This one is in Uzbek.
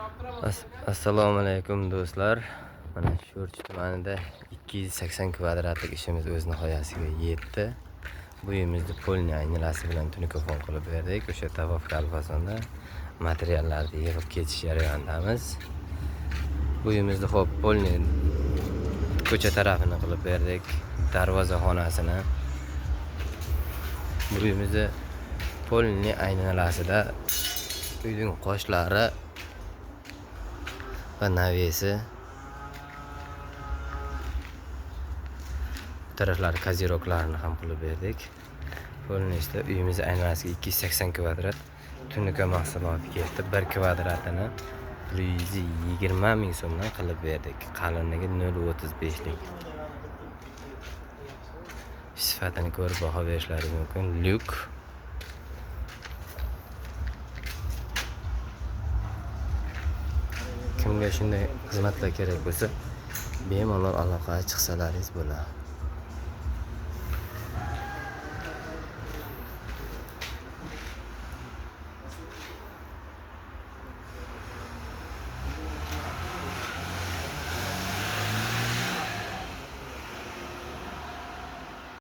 Assalomu alaykum do'stlar. Mana Sho'rchi tumanida 280 kvadratlik ishimiz o'z nihoyasiga yetdi. Bu uyimizni polni aynalasi bilan tunikofon qilib berdik. O'sha Tavafka alfasonda materiallarni yig'ib ketish jarayonidamiz. Bu uyimizni xo'p polni ko'cha tarafini qilib berdik. Darvoza xonasini. Bu uyimizni polni aynalasida uyning qoshlari va navesi taraflari kaziroklarini ham qilib berdik. Ko'rinishda uyimizni aynalasiga 280 kvadrat tunika mahsuloti ketdi. 1 kvadratini 120 ming so'mdan qilib berdik. Qalinligi 0.35 lik. Sifatini ko'rib baho berishlaringiz mumkin. Lyuk. Kimga shunday xizmatlar kerak bo'lsa, bemalol aloqaga chiqsalaringiz bo'ladi.